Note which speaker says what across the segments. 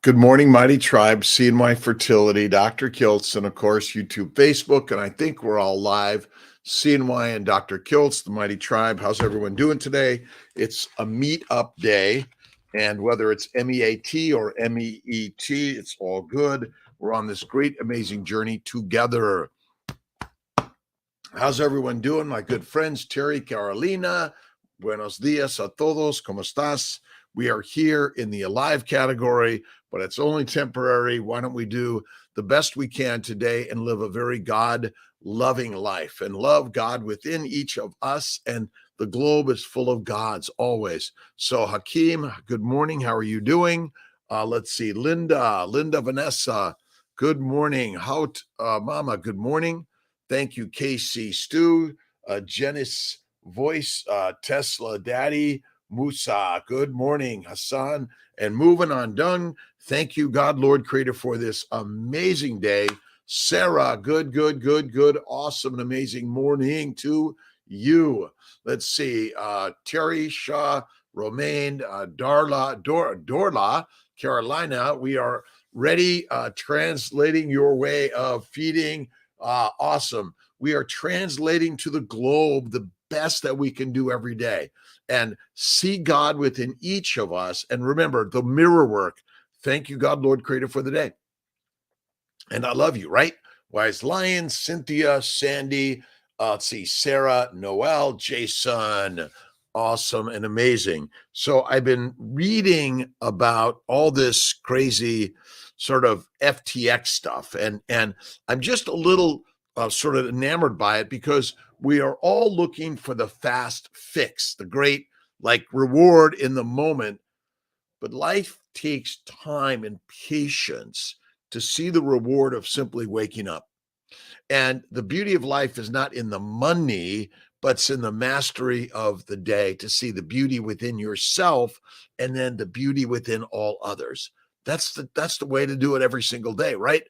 Speaker 1: Good morning, Mighty Tribe, CNY Fertility, Dr. Kiltz, and of course, YouTube, Facebook, and I think we're all live. CNY and Dr. Kiltz, the Mighty Tribe. How's everyone doing today? It's a meet-up day, and whether it's MEAT or MEET, it's all good. We're on this great, amazing journey together. How's everyone doing? My good friends, Terry, Carolina, buenos dias a todos, ¿cómo estás? We are here in the alive category, but it's only temporary. Why don't we do the best we can today and live a very God-loving life and love God within each of us, and the globe is full of gods always. So Hakeem, good morning. How are you doing? Let's see, Linda Vanessa, good morning. Mama, good morning. Thank you, KC Stu, Janice Voice, Tesla Daddy, Musa, good morning, Hassan, and moving on done. Thank you, God, Lord, Creator, for this amazing day. Sarah, good, awesome, and amazing morning to you. Let's see, Terry, Shaw, Romaine, Dorla, Carolina, we are ready, translating your way of feeding. Awesome. We are translating to the globe the best that we can do every day and see God within each of us. And remember the mirror work. Thank you, God, Lord, Creator, for the day. And I love you, right? Wise Lion, Cynthia, Sandy, let's see, Sarah, Noel, Jason. Awesome and amazing. So I've been reading about all this crazy sort of FTX stuff, and I'm just a little sort of enamored by it because we are all looking for the fast fix, the great like reward in the moment. But life takes time and patience to see the reward of simply waking up. And the beauty of life is not in the money, but it's in the mastery of the day, to see the beauty within yourself and then the beauty within all others. That's the way to do it every single day, right?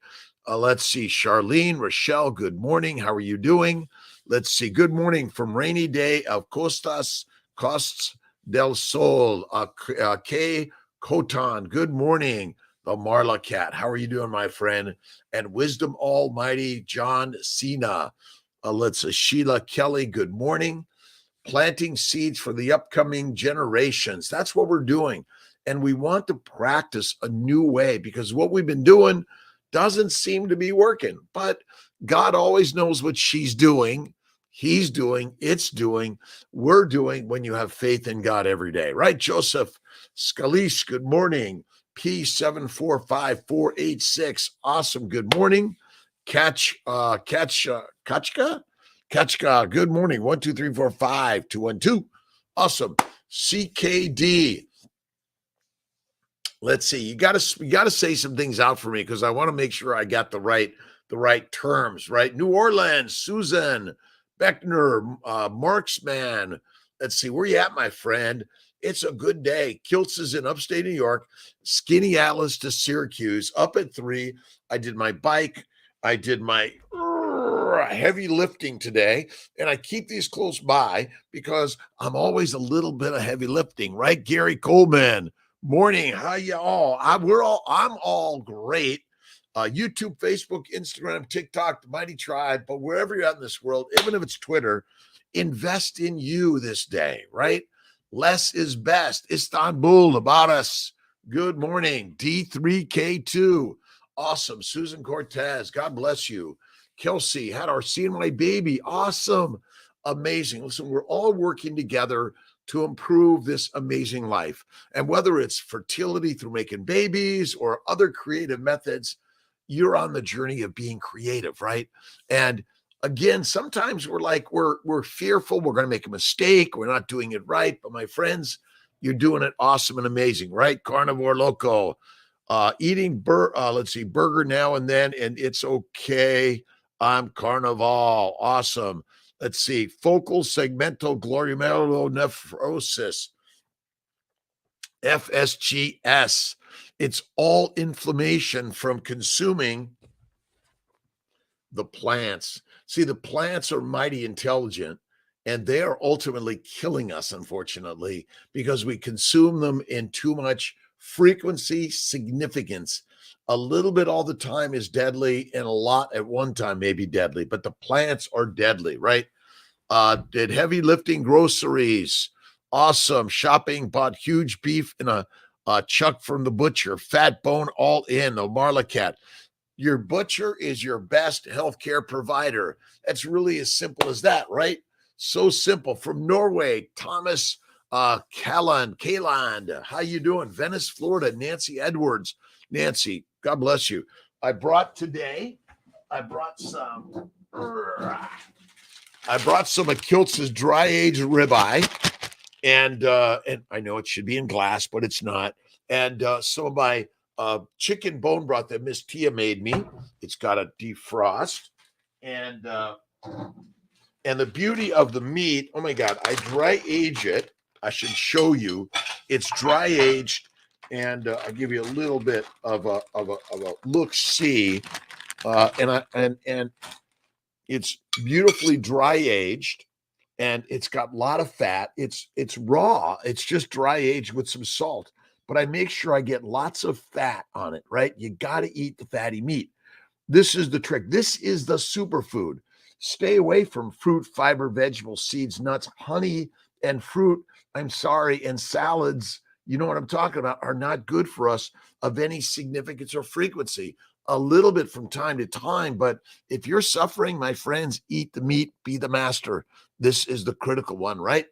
Speaker 1: Let's see, Charlene, Rochelle, good morning. How are you doing? Let's see, good morning from rainy day of Costa del Sol. Kay Coton, good morning. The Marla Cat, how are you doing, my friend? And Wisdom Almighty, John Cena. Let's Sheila Kelly, good morning. Planting seeds for the upcoming generations. That's what we're doing. And we want to practice a new way because what we've been doing doesn't seem to be working. But God always knows what she's doing. He's doing, it's doing, we're doing when you have faith in God every day, right? Joseph Scalise, good morning. P745486. Awesome. Good morning. Kachka. Good morning. 1, 2, 3, 4, 5, 2, 1, 2. Awesome. CKD. Let's see. You gotta say some things out for me because I want to make sure I got the right terms, right? New Orleans, Susan, Beckner, Marksman. Let's see. Where you at, my friend? It's a good day. Kiltz is in upstate New York. Skinny Atlas to Syracuse. Up at 3. I did my bike. I did my heavy lifting today. And I keep these close by because I'm always a little bit of heavy lifting, right? Gary Coleman. Morning. How you all? I'm all great. YouTube, Facebook, Instagram, TikTok, the Mighty Tribe, but wherever you're at in this world, even if it's Twitter, invest in you this day, right? Less is best. Istanbul, about us. Good morning. D3K2. Awesome. Susan Cortez, God bless you. Kelsey had our CNY baby. Awesome. Amazing. Listen, we're all working together to improve this amazing life. And whether it's fertility through making babies or other creative methods, you're on the journey of being creative, right? And again, sometimes we're fearful, we're going to make a mistake, we're not doing it right. But my friends, you're doing it awesome and amazing, right? Carnivore Loco, eating burger now and then, and it's okay. I'm Carnival, awesome. Let's see, focal segmental glomerulonephrosis, FSGS. It's all inflammation from consuming the plants. See, the plants are mighty intelligent, and they are ultimately killing us, unfortunately, because we consume them in too much frequency, significance. A little bit all the time is deadly, and a lot at one time may be deadly, but the plants are deadly, right? Did heavy lifting groceries. Awesome. Shopping, bought huge beef in a chuck from the butcher. Fat bone all in. Omarla cat. Your butcher is your best healthcare provider. That's really as simple as that, right? So simple. From Norway, Thomas Kaland. How you doing? Venice, Florida. Nancy Edwards. Nancy, God bless you. I brought some of Kiltz's dry aged ribeye, and I know it should be in glass, but it's not. And some of my chicken bone broth that Miss Tia made me. It's got a defrost, and the beauty of the meat. Oh my God! I dry age it. I should show you. It's dry aged, and I'll give you a little bit of a look see, and it's beautifully dry aged, and it's got a lot of fat. It's raw. It's just dry aged with some salt. But I make sure I get lots of fat on it, right? You got to eat the fatty meat. This is the trick. This is the superfood. Stay away from fruit, fiber, vegetables, seeds, nuts, honey, and fruit. I'm sorry, and salads, you know what I'm talking about, are not good for us of any significance or frequency. A little bit from time to time, but if you're suffering, my friends, eat the meat, be the master. This is the critical one, right?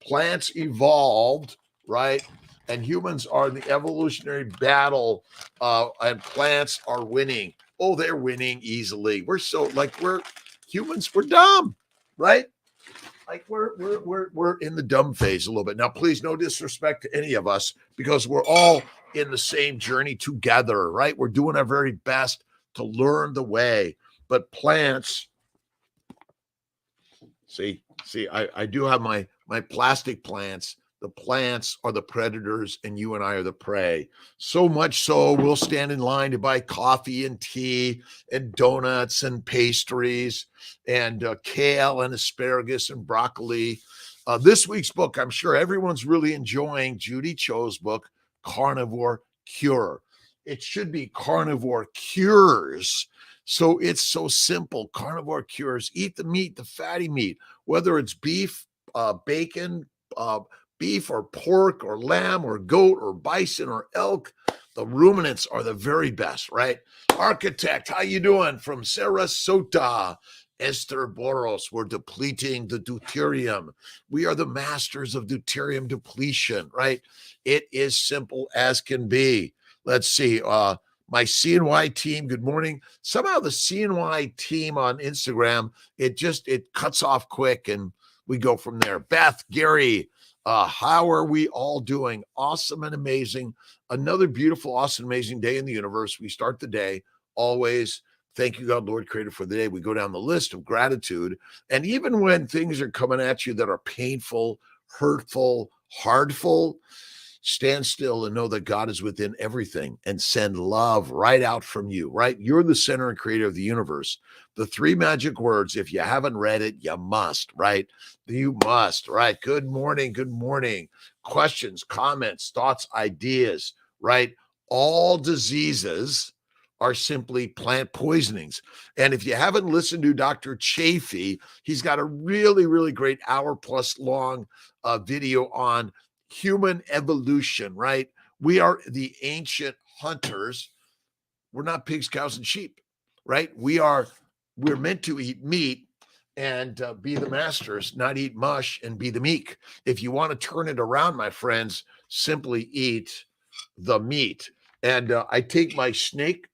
Speaker 1: Plants evolved, right? And humans are in the evolutionary battle, and plants are winning. Oh, they're winning easily. We're humans, we're dumb, right? Like we're in the dumb phase a little bit. Now, please, no disrespect to any of us, because we're all in the same journey together, right? We're doing our very best to learn the way. But plants, see, I do have my plastic plants. The plants are the predators, and you and I are the prey. So much so, we'll stand in line to buy coffee and tea and donuts and pastries and kale and asparagus and broccoli. This week's book, I'm sure everyone's really enjoying Judy Cho's book, Carnivore Cure. It should be Carnivore Cures. So it's so simple. Carnivore Cures. Eat the meat, the fatty meat, whether it's beef, bacon, beef or pork or lamb or goat or bison or elk. The ruminants are the very best, right? Architect, how you doing? From Sarasota, Esther Boros. We're depleting the deuterium. We are the masters of deuterium depletion, right? It is simple as can be. Let's see. My CNY team, good morning. Somehow the CNY team on Instagram, it cuts off quick, and we go from there. Beth, Gary, how are we all doing? Awesome and amazing. Another beautiful, awesome, amazing day in the universe. We start the day always. Thank you, God, Lord, Creator, for the day. We go down the list of gratitude. And even when things are coming at you that are painful, hurtful, hardful, stand still and know that God is within everything and send love right out from you, right? You're the center and creator of the universe. The three magic words, if you haven't read it, you must, right? You must, right? Good morning. Good morning. Questions, comments, thoughts, ideas, right? All diseases are simply plant poisonings. And if you haven't listened to Dr. Chafee, he's got a really, really great hour plus long video on human evolution, right? We are the ancient hunters. We're not pigs, cows, and sheep, right? We're meant to eat meat and be the masters, not eat mush and be the meek. If you want to turn it around, my friends, simply eat the meat. And I take my Snake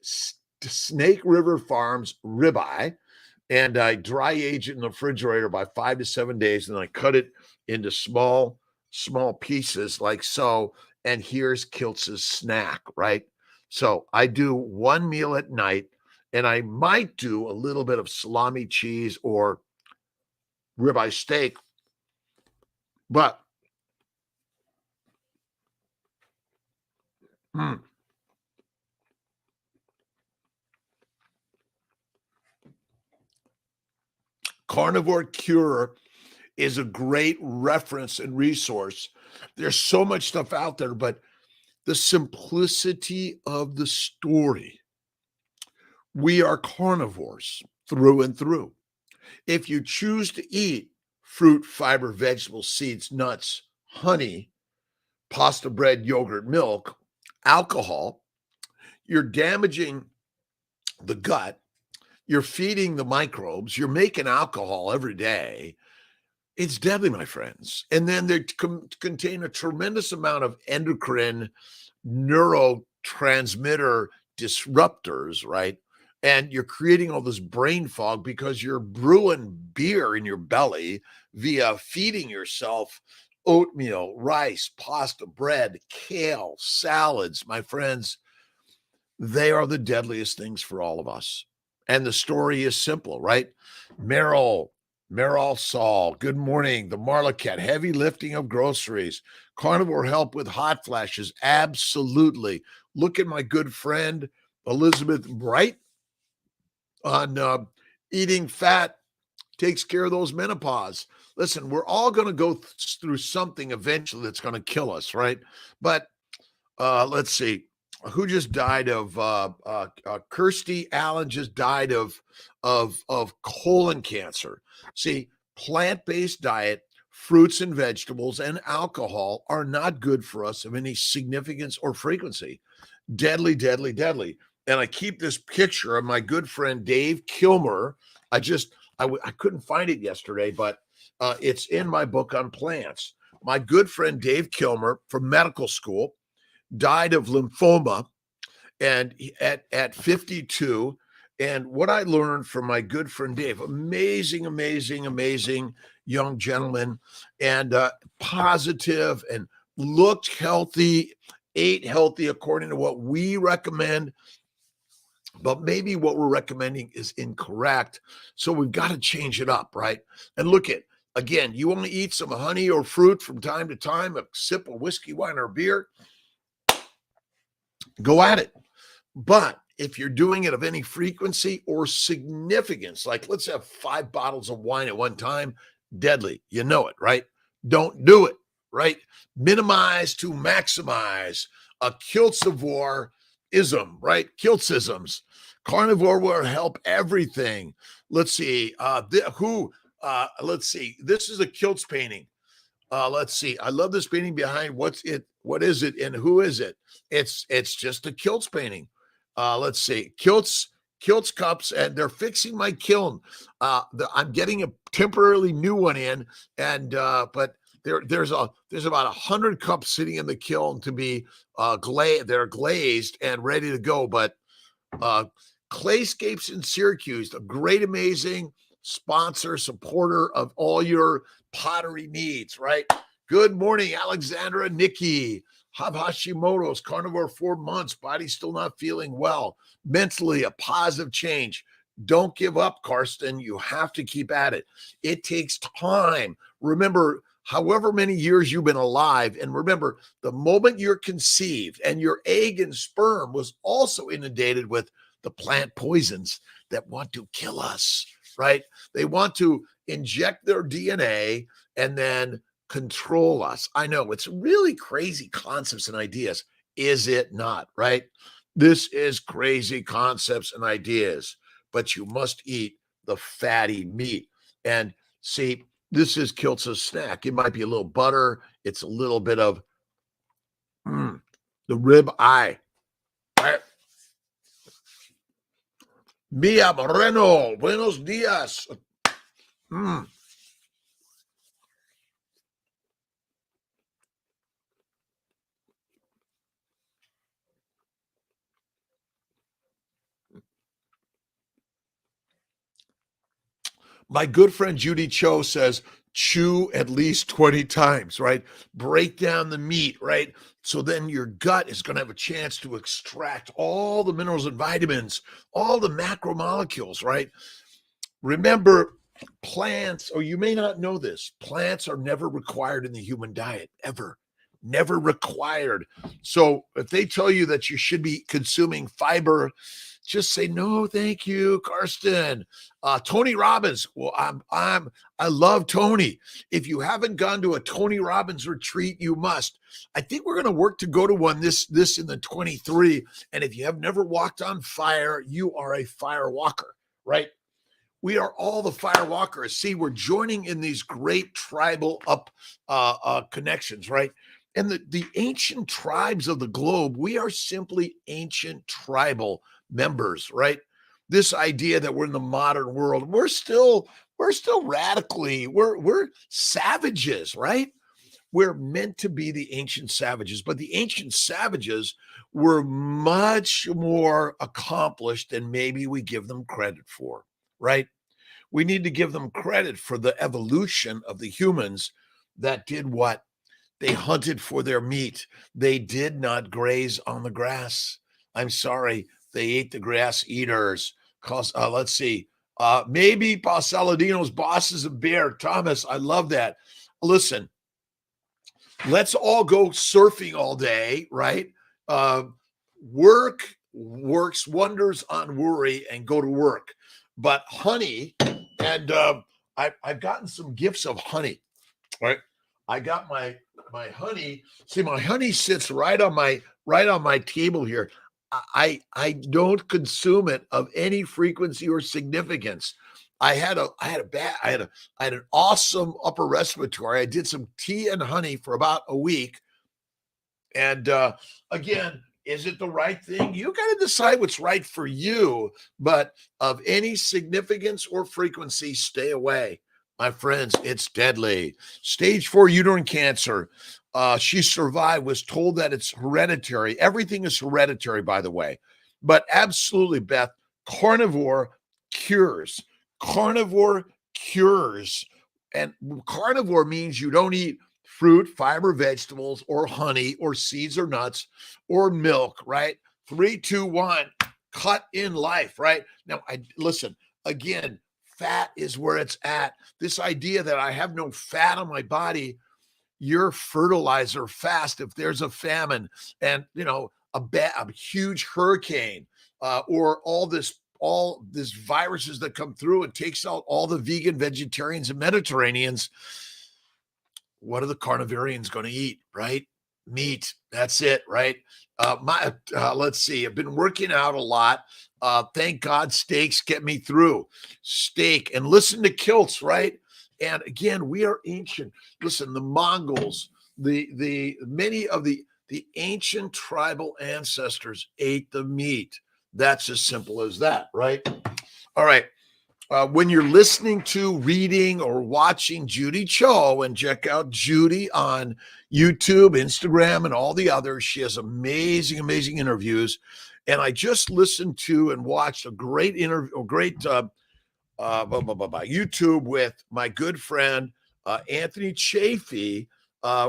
Speaker 1: River Farms ribeye, and I dry age it in the refrigerator by 5 to 7 days, and I cut it into small pieces like so. And here's Kiltz's snack, right? So I do one meal at night, and I might do a little bit of salami cheese or ribeye steak, but Carnivore Cure is a great reference and resource. There's so much stuff out there, but the simplicity of the story. We are carnivores through and through. If you choose to eat fruit, fiber, vegetables, seeds, nuts, honey, pasta, bread, yogurt, milk, alcohol, you're damaging the gut. You're feeding the microbes. You're making alcohol every day. It's deadly, my friends. And then they contain a tremendous amount of endocrine neurotransmitter disruptors, right? And you're creating all this brain fog because you're brewing beer in your belly via feeding yourself oatmeal, rice, pasta, bread, kale, salads. My friends, they are the deadliest things for all of us. And the story is simple, right? Meryl Saul, good morning. The Marlacat, heavy lifting of groceries. Carnivore help with hot flashes. Absolutely. Look at my good friend, Elizabeth Bright, on eating fat takes care of those menopause. Listen, we're all going to go through something eventually that's going to kill us, right? But let's see. Who just died of Kirstie Allen just died of colon cancer. See, plant-based diet, fruits and vegetables, and alcohol are not good for us of any significance or frequency. Deadly, deadly, deadly. And I keep this picture of my good friend Dave Kilmer. I couldn't find it yesterday, but it's in my book on plants. My good friend Dave Kilmer from medical school died of lymphoma and at 52. And what I learned from my good friend Dave, amazing, amazing, amazing young gentleman, and positive, and looked healthy, ate healthy according to what we recommend, but maybe what we're recommending is incorrect. So we've got to change it up, right? And look at, again, you want to eat some honey or fruit from time to time, a sip of whiskey, wine, or beer, go at it. But if you're doing it of any frequency or significance, like let's have 5 bottles of wine at one time, deadly. You know it, right? Don't do it, right? Minimize to maximize. A Kiltzivore-ism, right? Kiltzisms. Carnivore will help everything. Let's see. Let's see. This is a Kiltz painting. Let's see. I love this painting behind. What is it, and who is it? It's just a Kiltz painting. Let's see. Kiltz cups, and they're fixing my kiln. I'm getting a temporarily new one in, and but there's about 100 cups sitting in the kiln to be they're glazed and ready to go. But Clayscapes in Syracuse, a great, amazing sponsor, supporter of all your pottery needs, right? Good morning, Alexandra, Nikki. Hashimoto's, carnivore 4 months, body still not feeling well. Mentally, a positive change. Don't give up, Karsten. You have to keep at it. It takes time. Remember, however many years you've been alive, and remember, the moment you're conceived and your egg and sperm was also inundated with the plant poisons that want to kill us, right? They want to inject their DNA and then control us. I know it's really crazy concepts and ideas. Is it not, right? This is crazy concepts and ideas, but you must eat the fatty meat. And see, this is Kiltz's snack. It might be a little butter. It's a little bit of the rib eye. Mia Moreno, buenos dias. My good friend Judy Cho says, chew at least 20 times, right? Break down the meat, right? So then your gut is going to have a chance to extract all the minerals and vitamins, all the macromolecules, right? Remember, plants, or you may not know this, plants are never required in the human diet, ever. never required. So if they tell you that you should be consuming fiber, just say no, thank you, Karsten. Tony Robbins. Well, I love Tony. If you haven't gone to a Tony Robbins retreat, you must. I think we're going to work to go to one this in the 23. And if you have never walked on fire, you are a fire walker, right? We are all the fire walkers. See, we're joining in these great tribal connections, right? And the ancient tribes of the globe, we are simply ancient tribal members, right? This idea that we're in the modern world, we're still radically, we're savages, right? We're meant to be the ancient savages, but the ancient savages were much more accomplished than maybe we give them credit for, right? We need to give them credit for the evolution of the humans that did what? They hunted for their meat. They did not graze on the grass. I'm sorry, they ate the grass eaters. Let's see. Maybe Saladino's boss is a bear. Thomas, I love that. Listen, let's all go surfing all day, right? Work works wonders on worry and go to work. But honey, and I've gotten some gifts of honey, right? I got my honey. See, my honey sits right on my table here. I don't consume it of any frequency or significance. I had an awesome upper respiratory. I did some tea and honey for about a week. And again, is it the right thing? You got to decide what's right for you, but of any significance or frequency, stay away. My friends, it's deadly. Stage 4 uterine cancer. She survived, was told that it's hereditary. Everything is hereditary, by the way. But absolutely, Beth, carnivore cures. Carnivore cures. And carnivore means you don't eat fruit, fiber, vegetables, or honey, or seeds, or nuts, or milk, right? 3, 2, 1, cut in life, right? Now, listen, again, fat is where it's at. This idea that I have no fat on my body, your fertilizer fast if there's a famine and, a huge hurricane or all these viruses that come through and takes out all the vegan, vegetarians, and Mediterraneans. What are the carnivorians going to eat, right? Meat. That's it, right? Let's see. I've been working out a lot. Thank God steaks get me through. Steak. And listen to Kiltz, right? And again, we are ancient. Listen, the Mongols, the many of the ancient tribal ancestors ate the meat. That's as simple as that, right? All right. When you're listening to, reading, or watching Judy Cho, and check out Judy on YouTube, Instagram, and all the others. She has amazing, amazing interviews. And I just listened to and watched a great interview, YouTube with my good friend Anthony Chafee,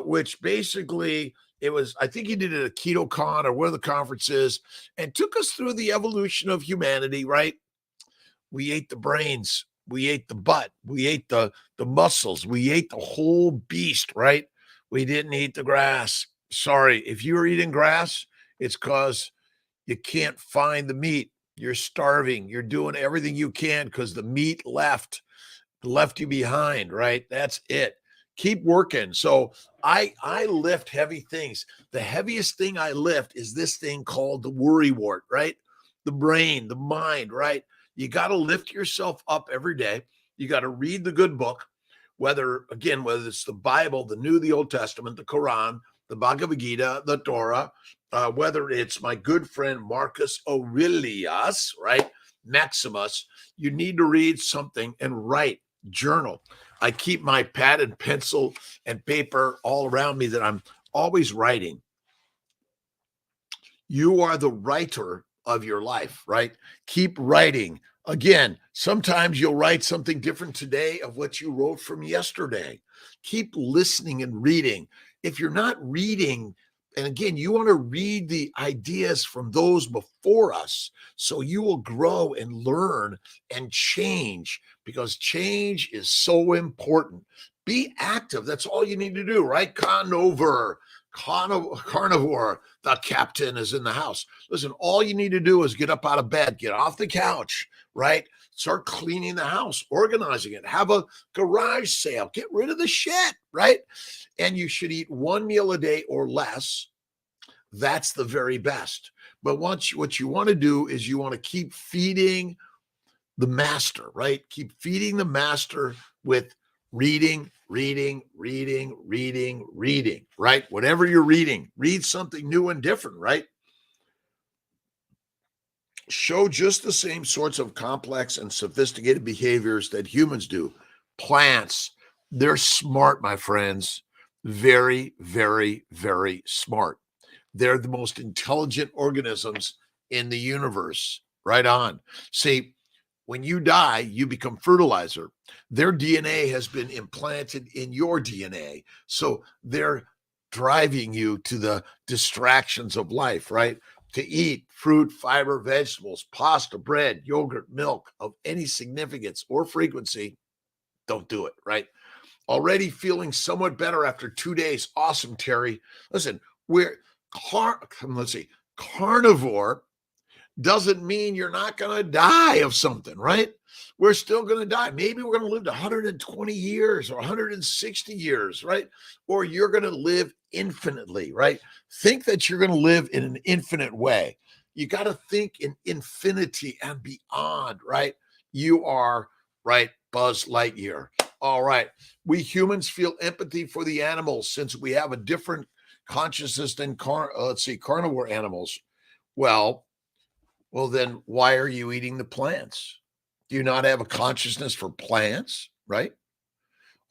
Speaker 1: which basically I think he did it at KetoCon or one of the conferences, and took us through the evolution of humanity, right? We ate the brains, we ate the butt, we ate the muscles, we ate the whole beast, right? We didn't eat the grass. Sorry, if you were eating grass, it's because you can't find the meat. You're starving. You're doing everything you can because the meat left you behind, right? That's it. Keep working. So I lift heavy things. The heaviest thing I lift is this thing called the worry wart, right? The brain, the mind, right? You got to lift yourself up every day. You got to read the good book, whether it's the Bible, the New, the Old Testament, the Quran, the Bhagavad Gita, the Torah, whether it's my good friend Marcus Aurelius, right? Maximus, you need to read something and write, journal. I keep my pad and pencil and paper all around me that I'm always writing. You are the writer of your life, right? Keep writing. Again, sometimes you'll write something different today of what you wrote from yesterday. Keep listening and reading. If you're not reading, and again, you want to read the ideas from those before us, so you will grow and learn and change, because change is so important. Be active. That's all you need to do, right? Carnivore, the captain is in the house. Listen, all you need to do is get up out of bed, get off the couch, right? Start cleaning the house, organizing it, have a garage sale, get rid of the shit, right? And you should eat one meal a day or less. That's the very best. But what you want to do is you want to keep feeding the master, right? Keep feeding the master with reading, right? Whatever you're reading, read something new and different, right? Show just the same sorts of complex and sophisticated behaviors that humans do. Plants, they're smart, my friends. Very, very, very smart. They're the most intelligent organisms in the universe. Right on. See, when you die, you become fertilizer. Their DNA has been implanted in your DNA. So they're driving you to the distractions of life, right? To eat fruit, fiber, vegetables, pasta, bread, yogurt, milk of any significance or frequency. Don't do it, right? Already feeling somewhat better after 2 days. Awesome, Terry. Listen, let's see, carnivore doesn't mean you're not going to die of something, right? We're still going to die. Maybe we're going to live to 120 years or 160 years, right? Or you're going to live infinitely, right? Think that you're going to live in an infinite way. You got to think in infinity and beyond, right? You are, right, Buzz Lightyear. All right. We humans feel empathy for the animals since we have a different consciousness than carnivore animals. Well, then why are you eating the plants? Do you not have a consciousness for plants, right?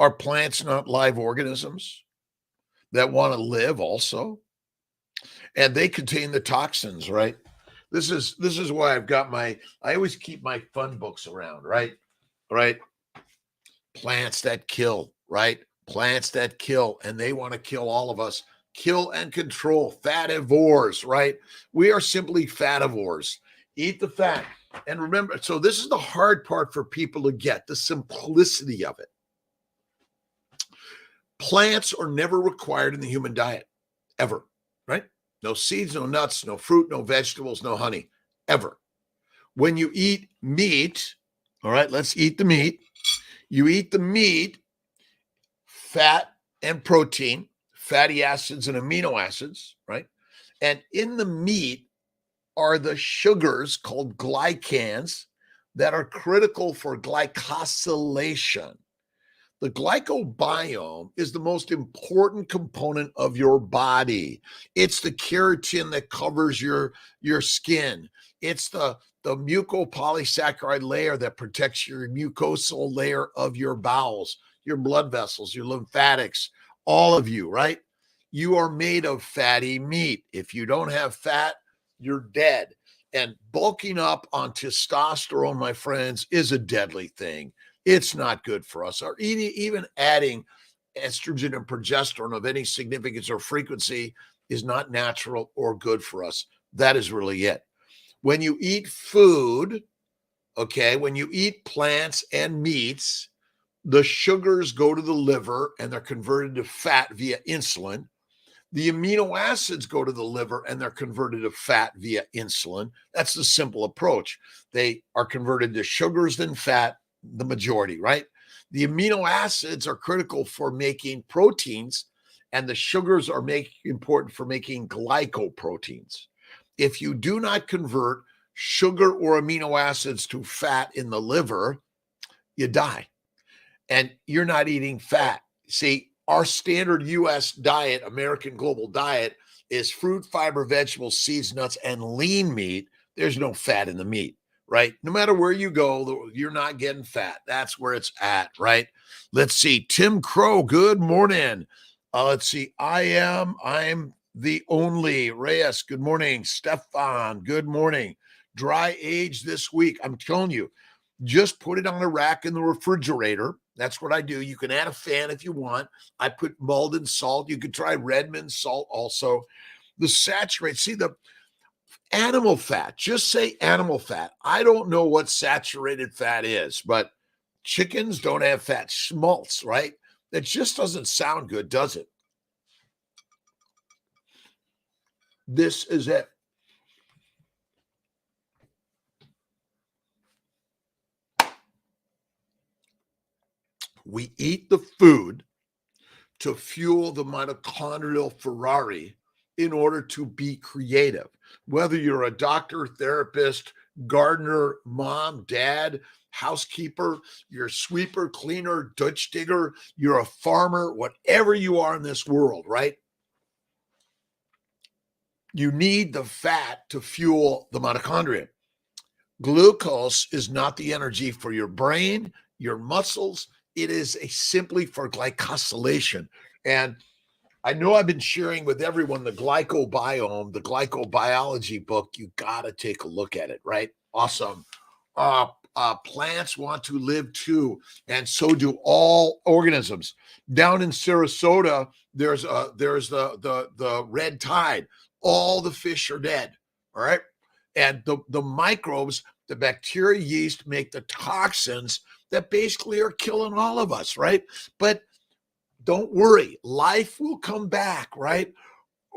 Speaker 1: Are plants not live organisms that want to live also? And they contain the toxins, right? This is why I always keep my fun books around, right? Right? Plants that kill, right? Plants that kill, and they want to kill all of us. Kill and control, fativores, right? We are simply fativores. Eat the fat. And remember, so this is the hard part for people to get, the simplicity of it. Plants are never required in the human diet, ever, right? No seeds, no nuts, no fruit, no vegetables, no honey, ever. When you eat meat, all right, let's eat the meat. You eat the meat, fat and protein, fatty acids and amino acids, right? And in the meat are the sugars called glycans that are critical for glycosylation. The glycobiome is the most important component of your body. It's the keratin that covers your skin. It's the mucopolysaccharide layer that protects your mucosal layer of your bowels, your blood vessels, your lymphatics, all of you, right? You are made of fatty meat. If you don't have fat, you're dead. And bulking up on testosterone, my friends, is a deadly thing. It's not good for us. Or even adding estrogen and progesterone of any significance or frequency is not natural or good for us. That is really it. When you eat food, okay, when you eat plants and meats, the sugars go to the liver and they're converted to fat via insulin. The amino acids go to the liver and they're converted to fat via insulin. That's the simple approach. They are converted to sugars then fat, the majority, right? The amino acids are critical for making proteins, and the sugars are important for making glycoproteins. If you do not convert sugar or amino acids to fat in the liver, you die. And you're not eating fat. See, our standard US diet, American global diet, is fruit, fiber, vegetables, seeds, nuts, and lean meat. There's no fat in the meat, right? No matter where you go, you're not getting fat. That's where it's at, right? Let's see. Tim Crow, good morning. Let's see. I'm the only. Reyes, good morning. Stefan, good morning. Dry age this week. I'm telling you, just put it on a rack in the refrigerator. That's what I do. You can add a fan if you want. I put Malden salt. You could try Redmond salt also. The saturate, see the animal fat, just say animal fat. I don't know what saturated fat is, but chickens don't have fat. Schmaltz, right? That just doesn't sound good, does it? This is it. We eat the food to fuel the mitochondrial Ferrari in order to be creative. Whether you're a doctor, therapist, gardener, mom, dad, housekeeper, you're a sweeper, cleaner, Dutch digger, you're a farmer, whatever you are in this world, right? You need the fat to fuel the mitochondria. Glucose is not the energy for your brain, your muscles. It is simply for glycosylation. And I know I've been sharing with everyone the glycobiome, the glycobiology book. You got to take a look at it, right? Awesome. Plants want to live too, and so do all organisms. Down in Sarasota, there's the red tide. All the fish are dead. All right, and the microbes, the bacteria, yeast make the toxins that basically are killing all of us, right? But don't worry, life will come back, right?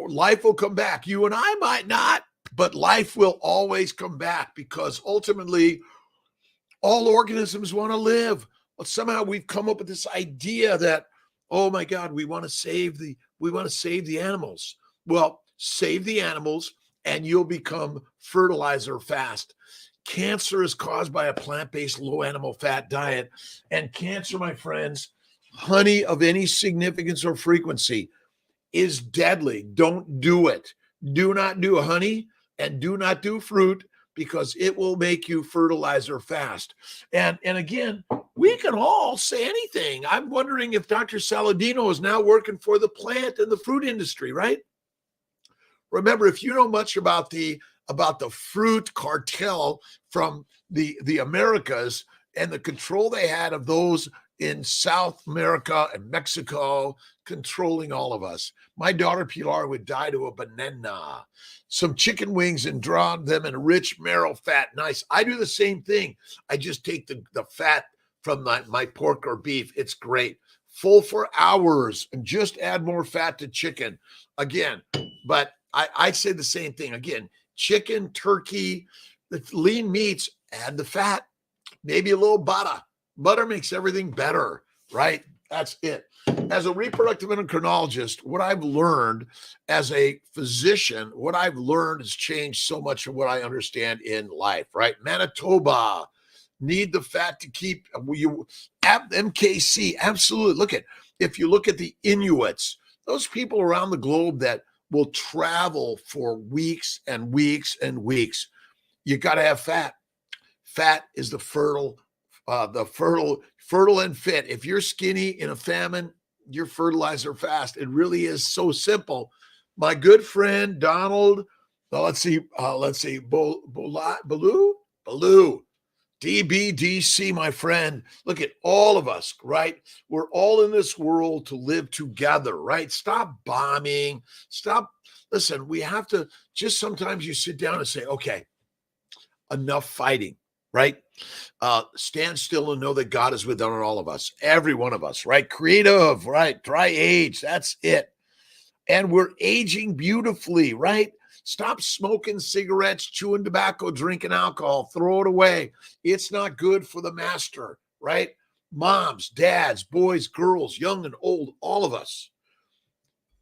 Speaker 1: Life will come back. You and I might not, but life will always come back because ultimately all organisms want to live. But somehow we've come up with this idea that, oh my God, we want to save the animals. Well, save the animals and you'll become fertilizer fast. Cancer is caused by a plant-based low animal fat diet. And cancer, my friends, honey of any significance or frequency is deadly. Don't do it. Do not do honey and do not do fruit because it will make you fertilizer fast. And again, we can all say anything. I'm wondering if Dr. Saladino is now working for the plant and the fruit industry, right? Remember, if you know much about the fruit cartel from the Americas and the control they had of those in South America and Mexico, controlling all of us. My daughter Pilar would die to a banana, some chicken wings and drown them in rich marrow fat. Nice. I do the same thing. I just take the fat from my pork or beef. It's great. Full for hours and just add more fat to chicken. Again, but I say the same thing. Again, chicken, turkey, the lean meats, add the fat, maybe a little butter. Butter makes everything better, right? That's it. As a reproductive endocrinologist, what I've learned as a physician, what I've learned has changed so much of what I understand in life, right? Manitoba, need the fat to keep you. MKC, absolutely. If you look at the Inuits, those people around the globe that will travel for weeks and weeks and weeks, you got to have fat. Fat is the fertile and fit. If you're skinny in a famine, you're fertilizer fast. It really is so simple. My good friend Donald, let's see, Baloo, DBDC, my friend. Look at all of us, right? We're all in this world to live together, right? Stop bombing. Stop. Listen, we have to just sometimes you sit down and say, okay, enough fighting. Right? Stand still and know that God is within all of us, every one of us, right? Creative, right? Dry age, that's it. And we're aging beautifully, right? Stop smoking cigarettes, chewing tobacco, drinking alcohol, throw it away. It's not good for the master, right? Moms, dads, boys, girls, young and old, all of us.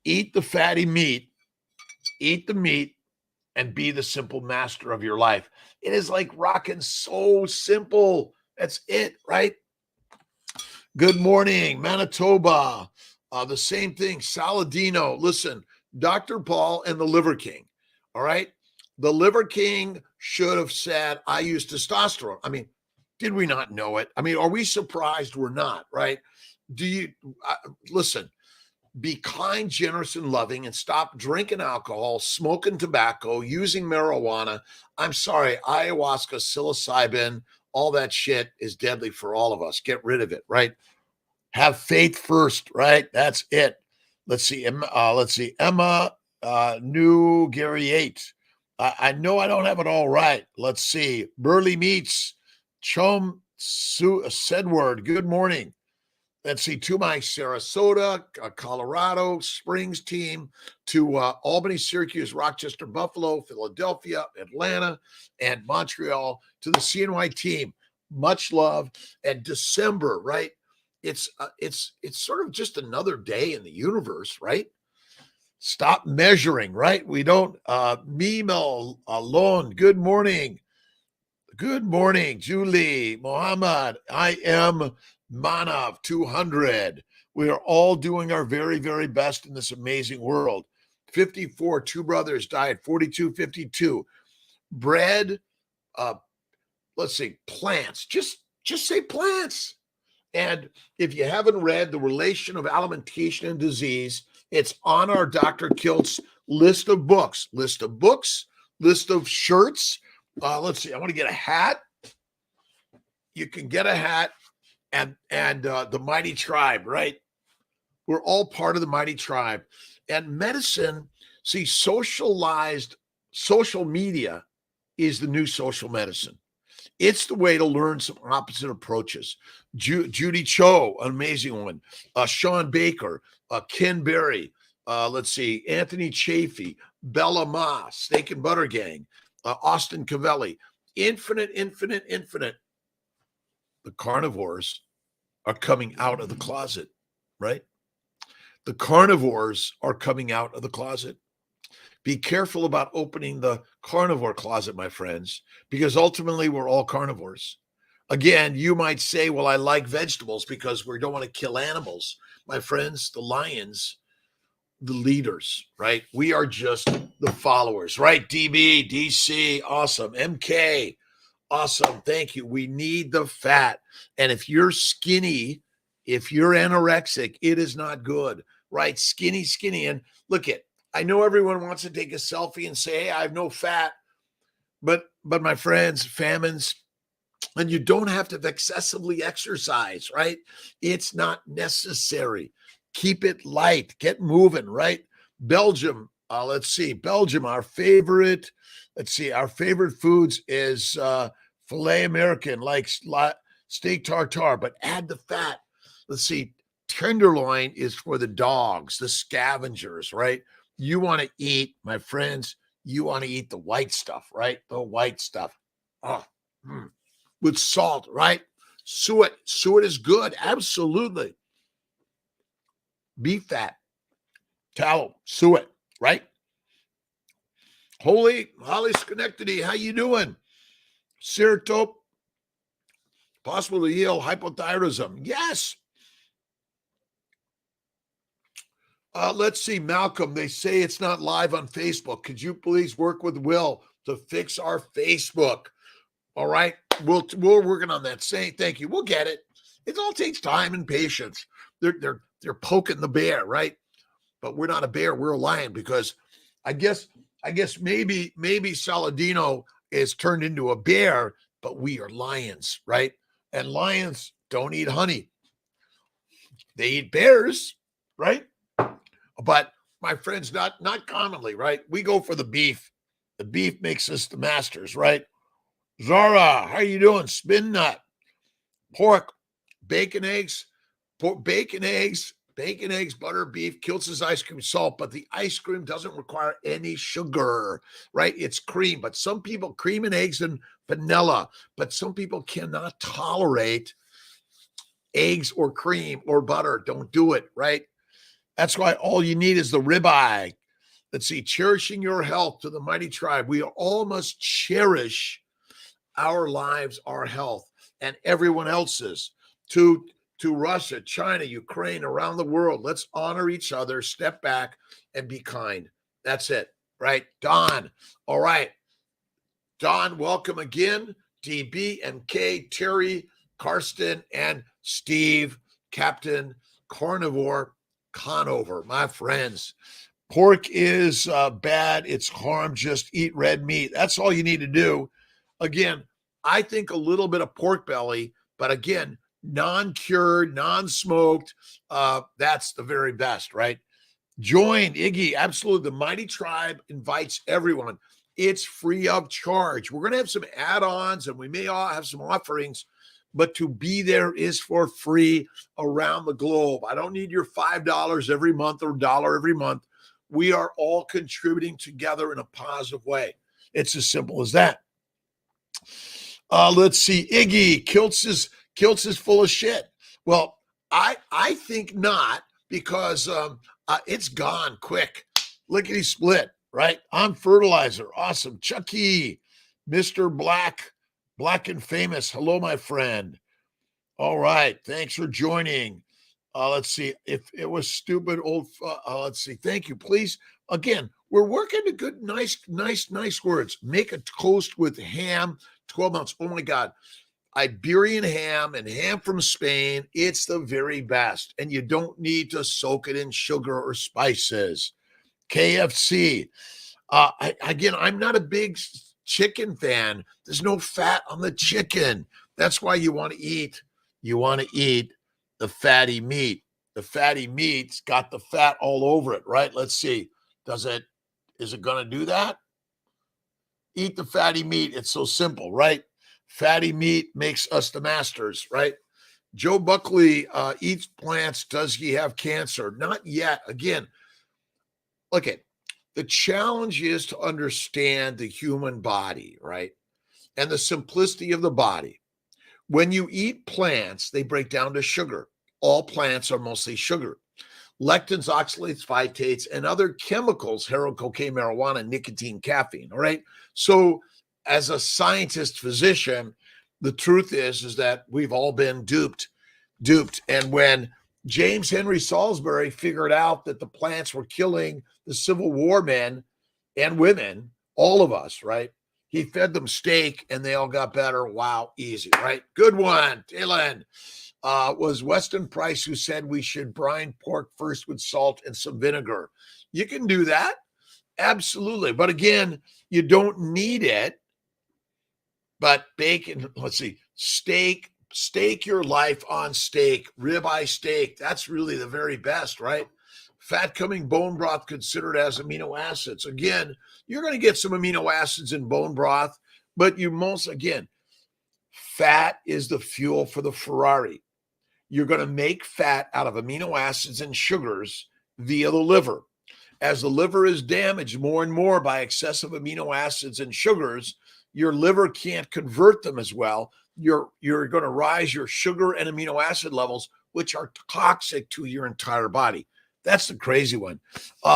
Speaker 1: Eat the fatty meat, eat the meat, and be the simple master of your life. It is like rocking so simple. That's it, right? Good morning, Manitoba. The same thing, Saladino. Listen, Dr. Paul and the Liver King. All right. The Liver King should have said, I use testosterone. I mean, did we not know it? I mean, are we surprised we're not, right? Do you listen? Be kind, generous, and loving, and stop drinking alcohol, smoking tobacco, using marijuana. I'm sorry, ayahuasca, psilocybin, all that shit is deadly for all of us. Get rid of it, right? Have faith first, right? That's it. Let's see. Emma, New Gary 8. I know I don't have it all right. Let's see. Burley Meats, Chum Sedward. Good morning. let's see, to my Sarasota, Colorado Springs team, to Albany, Syracuse, Rochester, Buffalo, Philadelphia, Atlanta, and Montreal, to the CNY team. Much love. And December, right? It's sort of just another day in the universe, right? Stop measuring, right? We don't Mimo alone. Good morning. Good morning, Julie, Mohammed. I am Manav 200. We are all doing our very, very best in this amazing world. 54, Two Brothers died. 42, 52. Bread, let's see, plants. Just say plants. And if you haven't read The Relation of Alimentation and Disease, it's on our Dr. Kiltz list of books, list of shirts. Let's see, I want to get a hat. You can get a hat and the Mighty Tribe, right? We're all part of the Mighty Tribe. And medicine, see, socialized social media is the new social medicine. It's the way to learn some opposite approaches. Judy Cho, an amazing one. Sean Baker, Ken Berry, let's see, Anthony Chafee, Bella Ma, Steak and Butter Gang, Austin Cavelli. Infinite. The carnivores are coming out of the closet, right? The carnivores are coming out of the closet. Be careful about opening the carnivore closet, my friends, because ultimately we're all carnivores. Again, you might say, well, I like vegetables because we don't want to kill animals. My friends, the lions, the leaders, right? We are just the followers, right? DB, DC, awesome. MK, awesome. Thank you. We need the fat. And if you're skinny, if you're anorexic, it is not good, right? Skinny. And look at, I know everyone wants to take a selfie and say, hey, I have no fat, but my friends, famines, and you don't have to excessively exercise, right? It's not necessary. Keep it light, get moving, right? Belgium, let's see, Belgium, our favorite foods is filet American, like steak tartare, but add the fat. Let's see, tenderloin is for the dogs, the scavengers, right? You want to eat, my friends, you want to eat the white stuff, right? The white stuff. With salt, right? Suet. Suet is good. Absolutely. Beef fat, tallow, suet, right? Holly Schenectady, how you doing? Serotope, possible to heal hypothyroidism. Yes. Let's see, Malcolm, they say it's not live on Facebook. Could you please work with Will to fix our Facebook? All right. We're working on that. Thank you. We'll get it. It all takes time and patience. They're poking the bear, right? But we're not a bear. We're a lion, because I guess maybe Saladino is turned into a bear, but we are lions, right? And lions don't eat honey. They eat bears, right? But my friends, not commonly, right? We go for the beef. The beef makes us the masters, right? Zara, how you doing? Spin nut, pork, bacon, eggs, butter, beef, Kiltz's ice cream, salt, but the ice cream doesn't require any sugar, right? It's cream, but some people, cream and eggs and vanilla, but some people cannot tolerate eggs or cream or butter. Don't do it, right? That's why all you need is the ribeye. Let's see, cherishing your health to the Mighty Tribe. We all must cherish our lives, our health, and everyone else's. To Russia, China, Ukraine, around the world, let's honor each other, step back, and be kind. That's it, right? Don, all right. Don, welcome again. DB, MK, Terry, Karsten, and Steve, Captain Carnivore Conover, my friends. Pork is bad. It's harm. Just eat red meat. That's all you need to do. Again, I think a little bit of pork belly, but again, non-cured, non-smoked, that's the very best, right? Join Iggy. Absolutely. The Mighty Tribe invites everyone. It's free of charge. We're going to have some add-ons and we may all have some offerings, but to be there is for free around the globe. I don't need your $5 every month or $1 every month. We are all contributing together in a positive way. It's as simple as that. Let's see. Iggy, Kiltz is full of shit. Well, I think not, because it's gone quick. Lickety split, right? On fertilizer. Awesome. Chucky, Mr. Black and famous. Hello, my friend. All right. Thanks for joining. Let's see. If it was stupid old, let's see. Thank you. Please. Again, we're working to good, nice words. Make a toast with ham, 12 ounce. Oh my God. Iberian ham and ham from Spain. It's the very best. And you don't need to soak it in sugar or spices. KFC. Again, I'm not a big chicken fan. There's no fat on the chicken. That's why you want to eat the fatty meat. The fatty meat's got the fat all over it, right? Let's see. Is it going to do that? Eat the fatty meat. It's so simple, right? Fatty meat makes us the masters, right? Joe Buckley eats plants. Does he have cancer? Not yet. Again, look at the challenge is to understand the human body, right? And the simplicity of the body. When you eat plants, they break down to sugar. All plants are mostly sugar. Lectins, oxalates, phytates, and other chemicals, heroin, cocaine, marijuana, nicotine, caffeine, all right? So as a scientist physician, the truth is that we've all been duped. And when James Henry Salisbury figured out that the plants were killing the Civil War men and women, all of us, right? He fed them steak and they all got better. Wow, easy, right? Good one, Dylan. Was Weston Price who said we should brine pork first with salt and some vinegar. You can do that. Absolutely. But again, you don't need it. But bacon, let's see, steak your life on steak, ribeye steak. That's really the very best, right? Fat coming bone broth considered as amino acids. Again, you're going to get some amino acids in bone broth, but fat is the fuel for the Ferrari. You're going to make fat out of amino acids and sugars via the liver. As the liver is damaged more and more by excessive amino acids and sugars, your liver can't convert them as well. You're going to rise your sugar and amino acid levels, which are toxic to your entire body. That's the crazy one.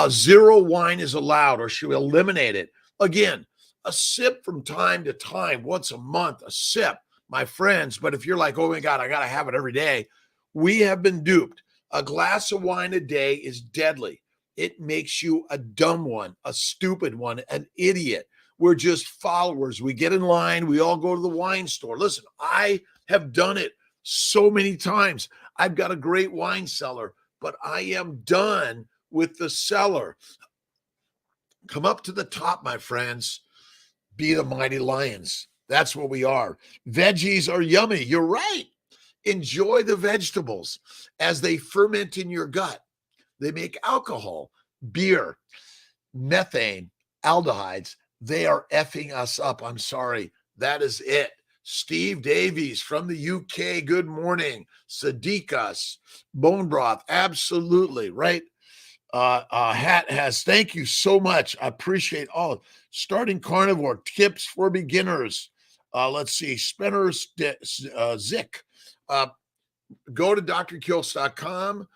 Speaker 1: Zero wine is allowed, or should we eliminate it? Again, a sip from time to time, once a month, a sip, my friends. But if you're like, oh my God, I got to have it every day, we have been duped. A glass of wine a day is deadly. It makes you a dumb one, a stupid one, an idiot. We're just followers. We get in line. We all go to the wine store. Listen, I have done it so many times. I've got a great wine cellar, but I am done with the cellar. Come up to the top, my friends. Be the mighty lions. That's what we are. Veggies are yummy. You're right. Enjoy the vegetables as they ferment in your gut. They make alcohol, beer, methane, aldehydes. They are effing us up. I'm sorry. That is it. Steve Davies from the UK. Good morning. Sadiqas, bone broth. Absolutely. Right. Hat has. Thank you so much. I appreciate all. Starting carnivore tips for beginners. Let's see. Spinner's Zick. Go to drkiltz.com.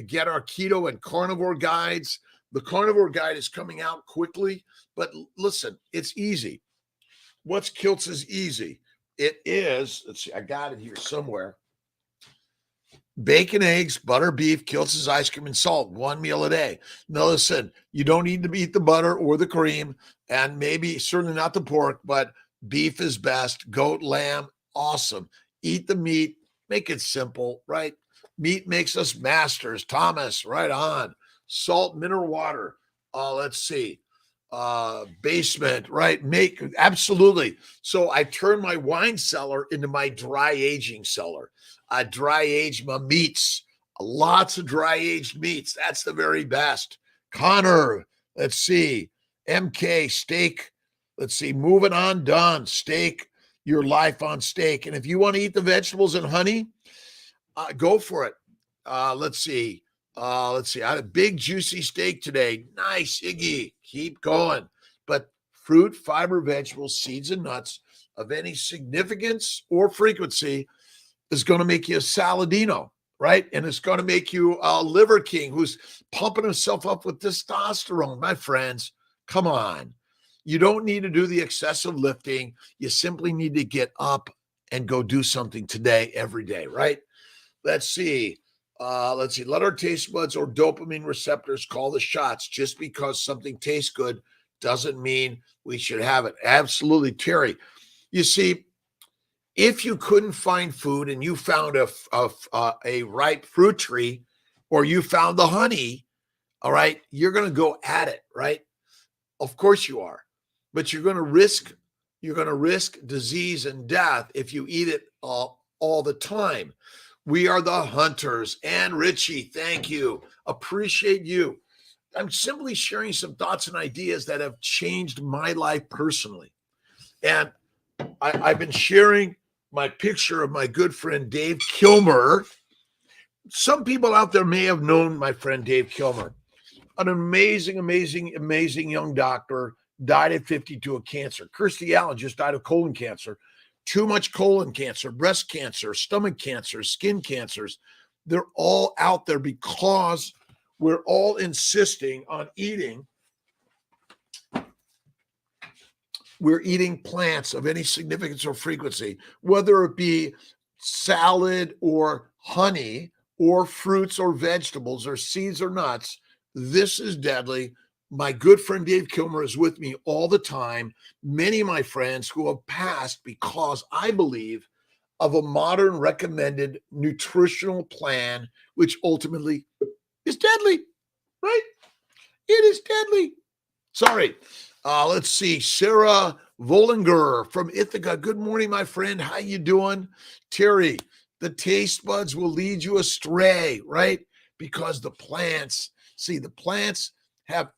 Speaker 1: Get our keto and carnivore guides. The carnivore guide is coming out quickly, but listen, it's easy. What's Kiltz is easy? It is, let's see, I got it here somewhere. Bacon, eggs, butter, beef, Kiltz's ice cream, and salt, one meal a day. Now listen, you don't need to eat the butter or the cream, and maybe certainly not the pork, but beef is best. Goat, lamb, awesome. Eat the meat, make it simple, right? Meat makes us masters. Thomas, right on. Salt, mineral water. Let's see. Basement, right? Absolutely. So I turn my wine cellar into my dry aging cellar. I dry age my meats. Lots of dry aged meats. That's the very best. Connor, let's see. MK, steak. Let's see. Moving on, done. Steak. your life on steak. And if you want to eat the vegetables and honey, go for it. Let's see. I had a big juicy steak today. Nice, Iggy. Keep going. But fruit, fiber, vegetables, seeds, and nuts of any significance or frequency is going to make you a Saladino, right? And it's going to make you a liver king who's pumping himself up with testosterone. My friends, come on. You don't need to do the excessive lifting. You simply need to get up and go do something today, every day, right? Let's see. Let our taste buds or dopamine receptors call the shots. Just because something tastes good doesn't mean we should have it. Absolutely, Terry. You see, if you couldn't find food and you found a ripe fruit tree, or you found the honey, all right, you're going to go at it, right? Of course you are, but you're going to risk disease and death if you eat it all the time. We are the hunters. And Richie, thank you. Appreciate you. I'm simply sharing some thoughts and ideas that have changed my life personally. And I've been sharing my picture of my good friend Dave Kilmer. Some people out there may have known my friend Dave Kilmer, an amazing young doctor, died at 52 of cancer. Kirstie Allen just died of colon cancer. Too much colon cancer, breast cancer, stomach cancer, skin cancers. They're all out there because we're all insisting on eating. We're eating plants of any significance or frequency, whether it be salad or honey or fruits or vegetables or seeds or nuts. This is deadly. My good friend Dave Kilmer is with me all the time. Many of my friends who have passed because I believe of a modern recommended nutritional plan, which ultimately is deadly, right? It is deadly. Sorry. Let's see. Sarah Volinger from Ithaca. Good morning, my friend. How you doing? Terry, the taste buds will lead you astray, right? Because the plants have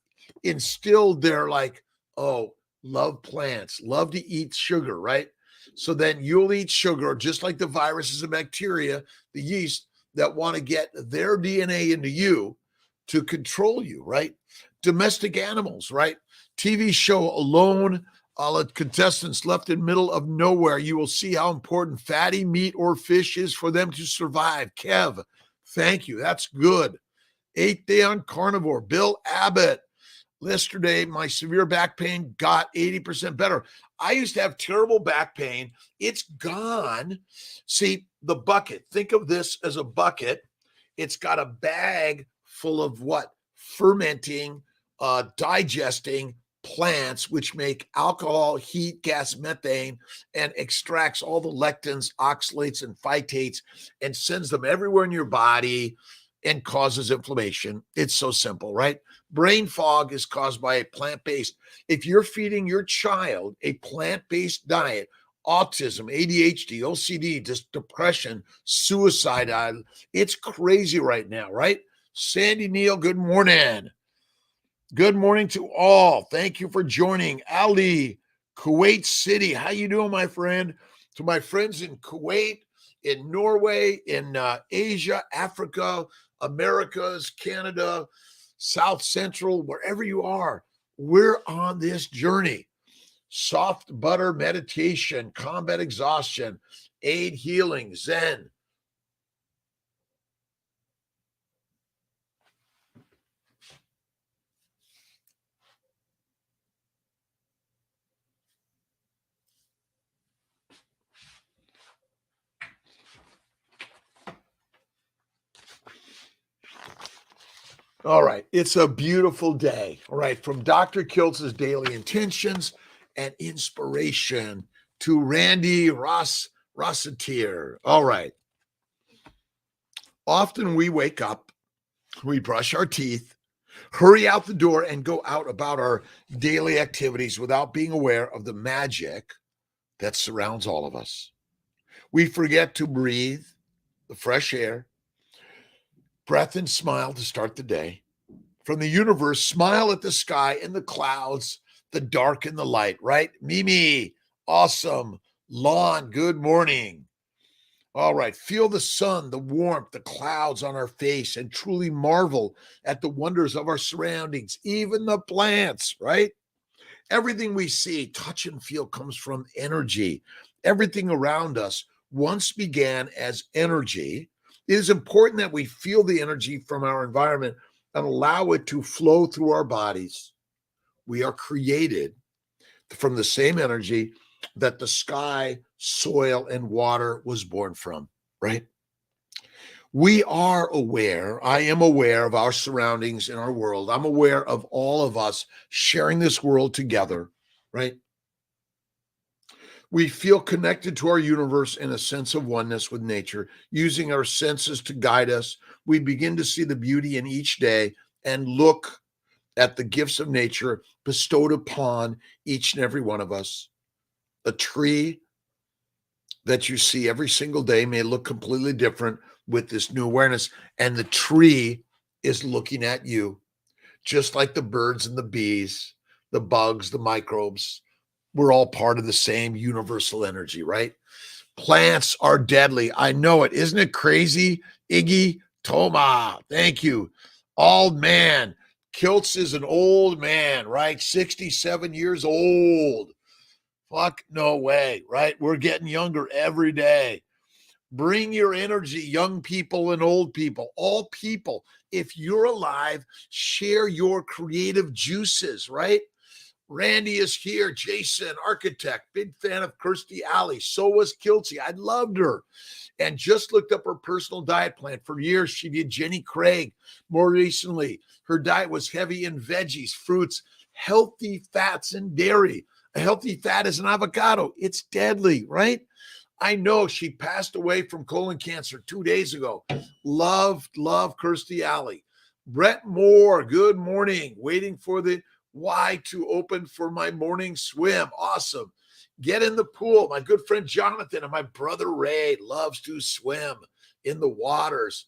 Speaker 1: instilled their love plants, love to eat sugar, right? So then you'll eat sugar, just like the viruses and bacteria, the yeast that want to get their DNA into you to control you, right? Domestic animals, right? TV show Alone, contestants left in middle of nowhere. You will see how important fatty meat or fish is for them to survive. Kev, thank you. That's good. 8th Day on Carnivore. Bill Abbott. Yesterday, my severe back pain got 80% better. I used to have terrible back pain. It's gone. See, the bucket. Think of this as a bucket. It's got a bag full of what? Fermenting, digesting plants, which make alcohol, heat, gas, methane, and extracts all the lectins, oxalates, and phytates and sends them everywhere in your body and causes inflammation. It's so simple, right? Brain fog is caused by a plant-based. If you're feeding your child a plant-based diet, autism, ADHD, OCD, just depression, suicide, it's crazy right now, right? Sandy Neal, good morning. Good morning to all. Thank you for joining. Ali, Kuwait City. How you doing, my friend? To my friends in Kuwait, in Norway, in Asia, Africa, Americas, Canada, South Central, wherever you are, we're on this journey. Soft butter meditation, combat exhaustion, aid healing, Zen. All right. It's a beautiful day. All right. From Dr. Kiltz's Daily Intentions and Inspiration to Randy Rossetier. All right. Often we wake up, we brush our teeth, hurry out the door, and go out about our daily activities without being aware of the magic that surrounds all of us. We forget to breathe the fresh air, breath, and smile to start the day. From the universe, smile at the sky and the clouds, the dark and the light, right? Mimi, awesome. Lawn, good morning. All right, feel the sun, the warmth, the clouds on our face, and truly marvel at the wonders of our surroundings, even the plants, right? Everything we see, touch, and feel comes from energy. Everything around us once began as energy. It is important that we feel the energy from our environment and allow it to flow through our bodies. We are created from the same energy that the sky, soil, and water was born from, right? We are aware, I am aware of our surroundings in our world. I'm aware of all of us sharing this world together, right? We feel connected to our universe in a sense of oneness with nature, using our senses to guide us. We begin to see the beauty in each day and look at the gifts of nature bestowed upon each and every one of us. A tree that you see every single day may look completely different with this new awareness, and the tree is looking at you, just like the birds and the bees, the bugs, the microbes. We're all part of the same universal energy, right? Plants are deadly. I know it. Isn't it crazy? Iggy Toma. Thank you. Old man. Kiltz is an old man, right? 67 years old. Fuck no way, right? We're getting younger every day. Bring your energy, young people and old people, all people. If you're alive, share your creative juices, right? Randy is here. Jason, architect, big fan of Kirstie Alley. So was Kiltzy. I loved her and just looked up her personal diet plan. For years, she did Jenny Craig. More recently, her diet was heavy in veggies, fruits, healthy fats, and dairy. A healthy fat is an avocado. It's deadly, right? I know she passed away from colon cancer 2 days ago. Love Kirstie Alley. Brett Moore, good morning. Waiting for the Y to open for my morning swim. Awesome. Get in the pool. My good friend Jonathan and my brother Ray loves to swim in the waters.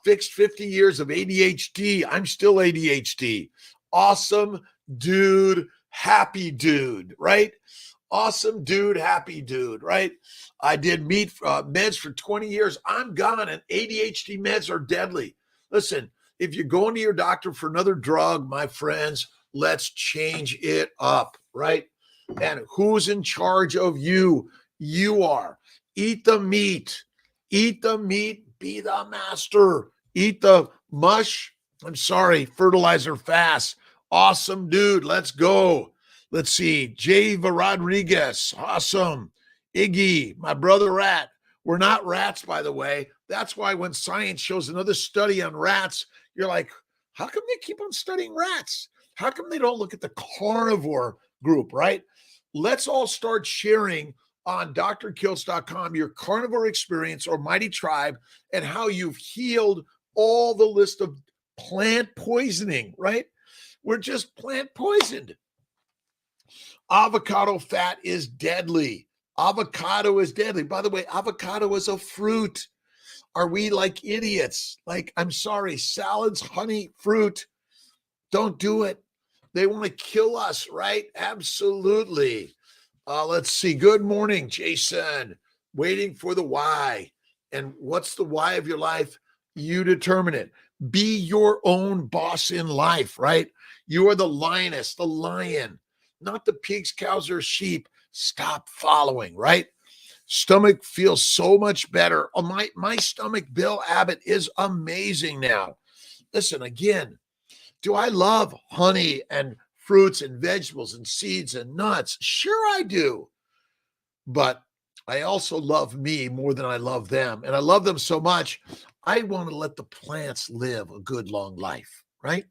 Speaker 1: Fixed 50 years of ADHD. I'm still ADHD. Awesome dude, happy dude, right? Awesome dude, happy dude, right? I did meds for 20 years. I'm gone, and ADHD meds are deadly. Listen, if you're going to your doctor for another drug, my friends, let's change it up, right? And who's in charge of you? You are. Eat the meat. Eat the meat. Be the master. Eat the mush. I'm sorry, fertilizer fast. Awesome, dude. Let's go. Let's see. Java Rodriguez. Awesome. Iggy, my brother rat. We're not rats, by the way. That's why when science shows another study on rats, you're like, how come they keep on studying rats? How come they don't look at the carnivore group, right? Let's all start sharing on drkiltz.com your carnivore experience or mighty tribe and how you've healed all the list of plant poisoning, right? We're just plant poisoned. Avocado fat is deadly. Avocado is deadly. By the way, avocado is a fruit. Are we like idiots? Like, I'm sorry, salads, honey, fruit. Don't do it. They want to kill us, right? Absolutely. Let's see. Good morning, Jason. Waiting for the why. And what's the why of your life? You determine it. Be your own boss in life, right? You are the lioness, the lion, not the pigs, cows, or sheep. Stop following, right? Stomach feels so much better. Oh, my stomach, Bill Abbott, is amazing now. Listen, again, do I love honey and fruits and vegetables and seeds and nuts? Sure, I do. But I also love me more than I love them. And I love them so much, I want to let the plants live a good long life, right?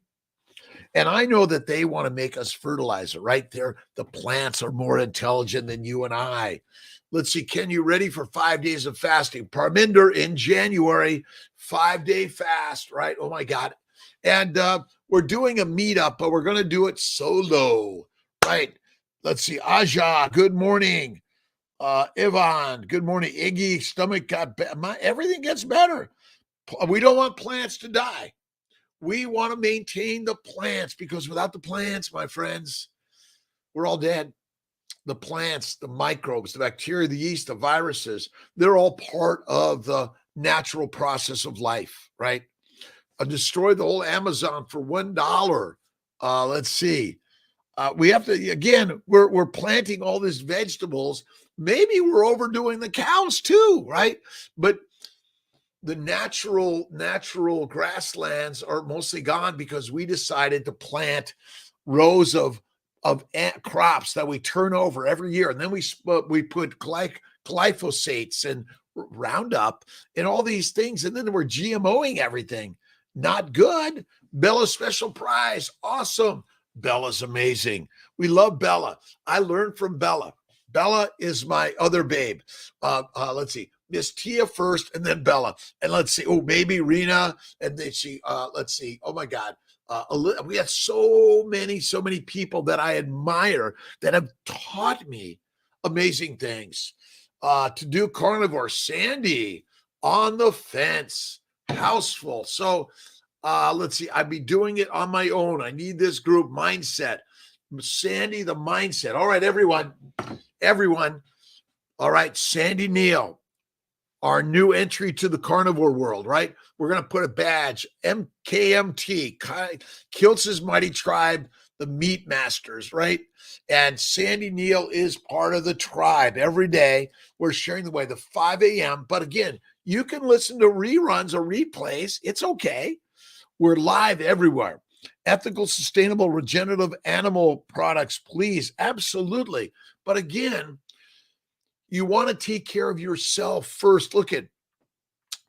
Speaker 1: And I know that they want to make us fertilizer, right? The plants are more intelligent than you and I. Let's see. Ken, you ready for 5 days of fasting? Parminder in January, 5-day fast, right? Oh my God. And we're doing a meetup, but we're going to do it solo, right? Let's see. Aja, good morning. Ivan, good morning. Iggy, stomach got everything gets better. We don't want plants to die. We want to maintain the plants because without the plants, my friends, we're all dead. the plants, the microbes, the bacteria, the yeast, the viruses, they're all part of the natural process of life, right? Destroy the whole Amazon for $1. Let's see. We have to, again, we're planting all these vegetables. Maybe we're overdoing the cows too, right? But the natural grasslands are mostly gone because we decided to plant rows of crops that we turn over every year, and then we put glyphosates and Roundup and all these things, and then we're GMOing everything. Not good. Bella special prize, awesome. Bella's amazing. We love Bella. I learned from Bella. Bella is my other babe. Let's see. Miss Tia first, and then Bella. And let's see. Oh, maybe Rena. And then let's see. Oh my God. We have so many people that I admire that have taught me amazing things. To do carnivore, Sandy on the fence, houseful. So let's see. I'd be doing it on my own. I need this group mindset. Sandy, the mindset. All right, everyone. All right, Sandy Neal, our new entry to the carnivore world, right? We're going to put a badge, MKMT, Kiltz's Mighty Tribe, the Meat Masters, right? And Sandy Neal is part of the tribe. Every day we're sharing the way, the 5 a.m. But again, you can listen to reruns or replays. It's okay. We're live everywhere. Ethical, sustainable, regenerative animal products, please. Absolutely. But again, you want to take care of yourself first. Look at,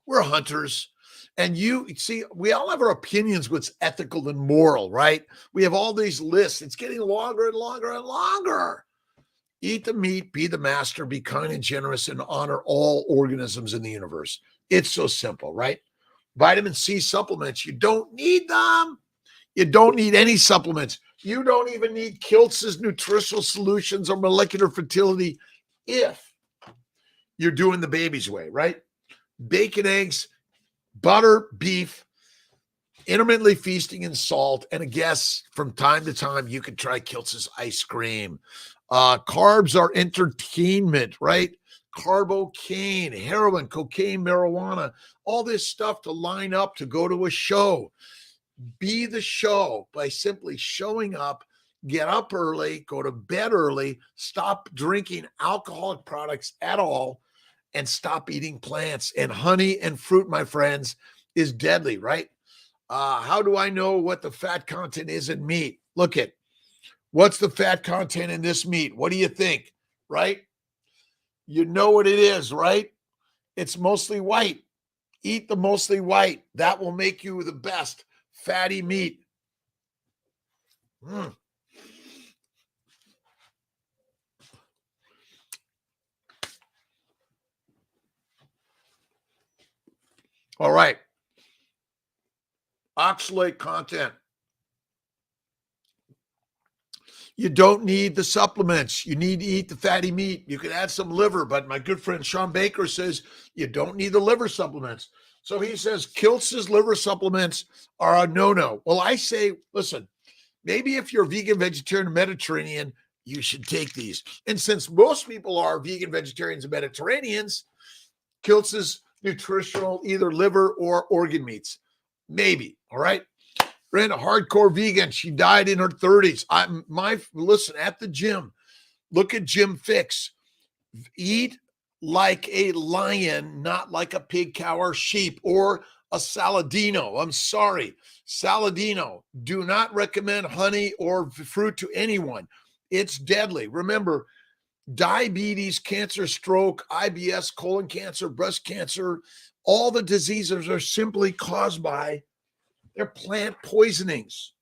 Speaker 1: we're hunters. And you see, we all have our opinions what's ethical and moral, right? We have all these lists. It's getting longer and longer and longer. Eat the meat, be the master, be kind and generous, and honor all organisms in the universe. It's so simple, right? Vitamin C supplements, you don't need them. You don't need any supplements. You don't even need Kiltz's nutritional solutions or molecular fertility if you're doing the baby's way, right? Bacon, eggs, butter, beef, intermittently feasting and salt. And I guess from time to time, you can try Kiltz's ice cream. Carbs are entertainment, right? Carbocaine, heroin, cocaine, marijuana, all this stuff to line up to go to a show. Be the show by simply showing up, get up early, go to bed early, stop drinking alcoholic products at all, and stop eating plants. And honey and fruit, my friends, is deadly, right? How do I know what the fat content is in meat? Look at, what's the fat content in this meat? What do you think, right? You know what it is, right? It's mostly white. Eat the mostly white. That will make you the best fatty meat. All right. Oxalate content. You don't need the supplements. You need to eat the fatty meat. You can add some liver, but my good friend Sean Baker says you don't need the liver supplements. So he says Kiltz's liver supplements are a no-no. Well, I say, listen, maybe if you're vegan, vegetarian, or Mediterranean, you should take these. And since most people are vegan, vegetarians, and Mediterraneans, Kiltz's nutritional, either liver or organ meats. Maybe, all right? Ran a hardcore vegan. She died in her 30s. Listen, at the gym, look at Jim Fix. Eat like a lion, not like a pig, cow, or sheep, or a Saladino. I'm sorry. Saladino. Do not recommend honey or fruit to anyone. It's deadly. Remember, diabetes, cancer, stroke, IBS, colon cancer, breast cancer, all the diseases are simply caused by their plant poisonings.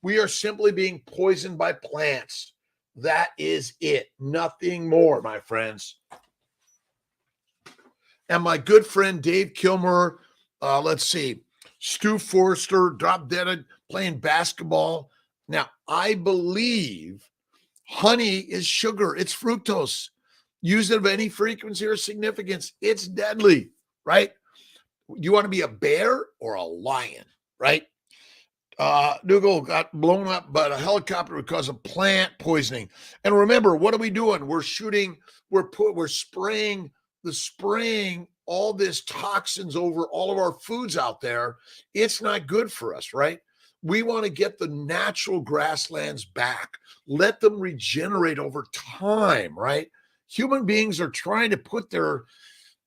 Speaker 1: We are simply being poisoned by plants. That is it. Nothing more, my friends. And my good friend Dave Kilmer, let's see, Stu Forster, drop dead playing basketball. Now, I believe honey is sugar. It's fructose. Use it of any frequency or significance. It's deadly, right? You want to be a bear or a lion, right? Dougal got blown up by a helicopter because of plant poisoning. And remember, what are we doing? We're spraying all this toxins over all of our foods out there. It's not good for us, right? We want to get the natural grasslands back. Let them regenerate over time, right? Human beings are trying to put their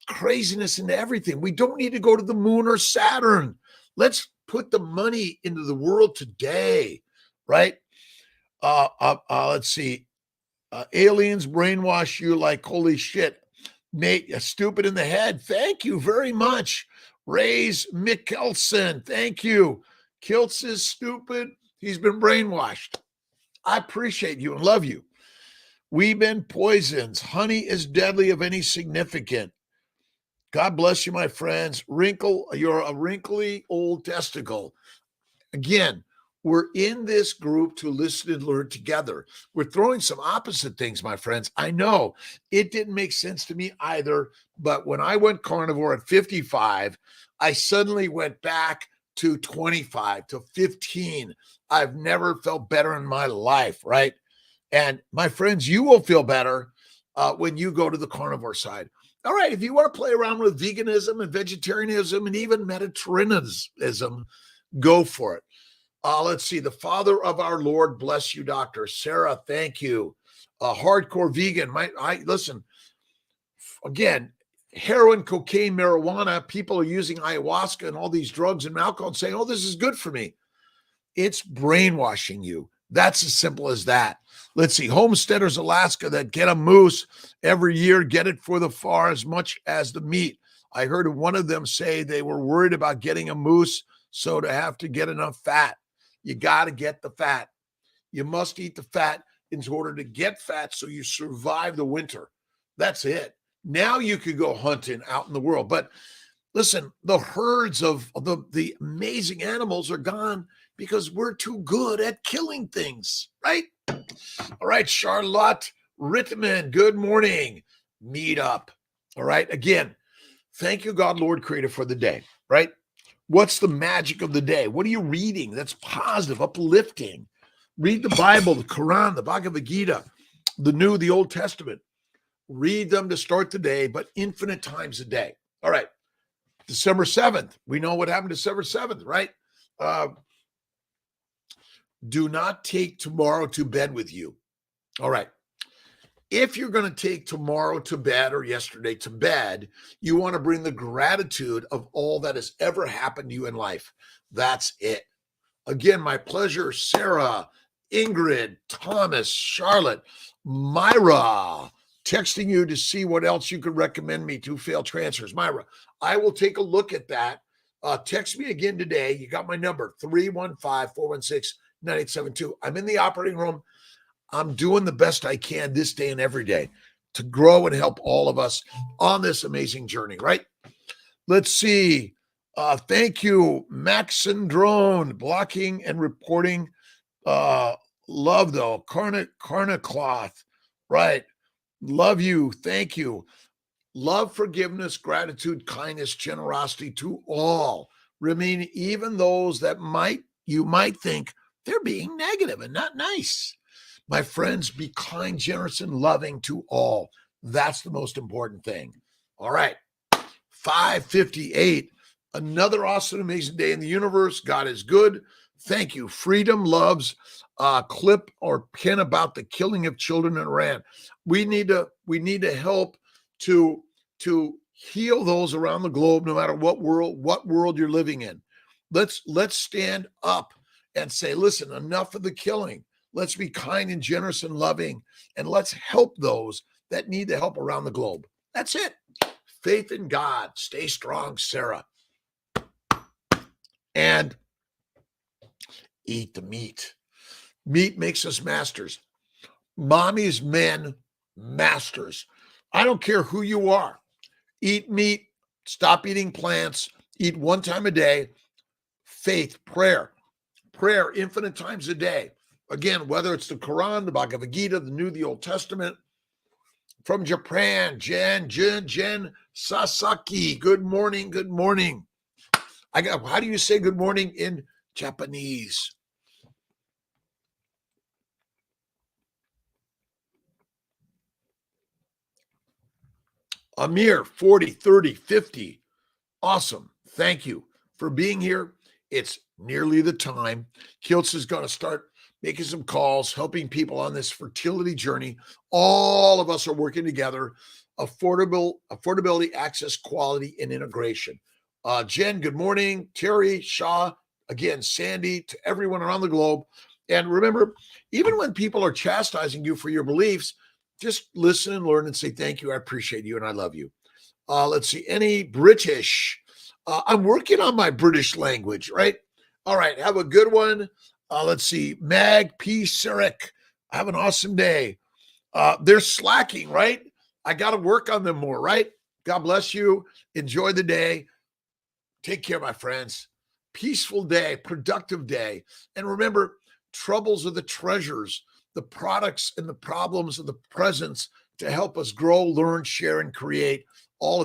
Speaker 1: craziness into everything. We don't need to go to the moon or Saturn. Let's put the money into the world today, right? Let's see. Aliens brainwash you like holy shit. Nate, you're stupid in the head. Thank you very much. Ray's Mikkelson, thank you. Kiltz is stupid. He's been brainwashed. I appreciate you and love you. We've been poisons. Honey is deadly of any significant. God bless you, my friends. You're a wrinkly old testicle. Again, we're in this group to listen and learn together. We're throwing some opposite things, my friends. I know it didn't make sense to me either, but when I went carnivore at 55, I suddenly went back to 25, to 15. I've never felt better in my life, right? And my friends, you will feel better when you go to the carnivore side. All right, if you want to play around with veganism and vegetarianism and even Mediterraneanism, go for it. Let's see. The Father of our Lord bless you, Dr. Sarah. Thank you. Hardcore vegan. Listen, again, heroin, cocaine, marijuana, people are using ayahuasca and all these drugs and alcohol and saying, oh, this is good for me. It's brainwashing you. That's as simple as that. Let's see. Homesteaders, Alaska, that get a moose every year, get it for the far as much as the meat. I heard one of them say they were worried about getting a moose, so to have to get enough fat. You got to get the fat. You must eat the fat in order to get fat so you survive the winter. That's it. Now you could go hunting out in the world. But listen, the herds of the amazing animals are gone because we're too good at killing things, right? All right, Charlotte Rittman, good morning. Meet up. All right, again, thank you, God, Lord, Creator, for the day, right? What's the magic of the day? What are you reading that's positive, uplifting? Read the Bible, the Quran, the Bhagavad Gita, the New, the Old Testament. Read them to start the day, but infinite times a day. All right, December 7th. We know what happened December 7th, right? Do not take tomorrow to bed with you. All right. If you're going to take tomorrow to bed or yesterday to bed, you want to bring the gratitude of all that has ever happened to you in life. That's it. Again, my pleasure, Sarah, Ingrid, Thomas, Charlotte, Myra, texting you to see what else you could recommend me to fail transfers. Myra, I will take a look at that. Text me again today. You got my number, 315-416-9872. I'm in the operating room. I'm doing the best I can this day and every day to grow and help all of us on this amazing journey, right? Let's see. Thank you, Maxon Drone, blocking and reporting. Love, though. Carna Cloth, right? Love you. Thank you. Love, forgiveness, gratitude, kindness, generosity to all. Remain even those that you might think they're being negative and not nice. My friends, be kind, generous, and loving to all. That's the most important thing. All right. 5:58. Another awesome, amazing day in the universe. God is good. Thank you. Freedom loves clip or pin about the killing of children in Iran. We need to help to heal those around the globe, no matter what world you're living in. Let's stand up and say, listen, enough of the killing. Let's be kind and generous and loving, and let's help those that need the help around the globe. That's it. Faith in God. Stay strong, Sarah. And eat the meat. Meat makes us masters. Mommy's men, masters. I don't care who you are. Eat meat. Stop eating plants. Eat one time a day. Faith, prayer infinite times a day. Again, whether it's the Quran, the Bhagavad Gita, the New, the Old Testament. From Japan, Jen Sasaki. Good morning. How do you say good morning in Japanese. Amir, 40, 30, 50. Awesome. Thank you for being here. It's nearly the time. Kiltz is going to start making some calls, helping people on this fertility journey. All of us are working together. Affordability, access, quality, and integration. Jen, good morning. Terry, Shaw, again, Sandy, to everyone around the globe. And remember, even when people are chastising you for your beliefs, just listen and learn and say, thank you. I appreciate you and I love you. Let's see, any British. I'm working on my British language, right? All right, have a good one. Let's see, Mag P. Sirik. Have an awesome day. They're slacking, right? I got to work on them more, right? God bless you. Enjoy the day. Take care, my friends. Peaceful day, productive day. And remember, troubles are the treasures, the products and the problems of the presence to help us grow, learn, share, and create all of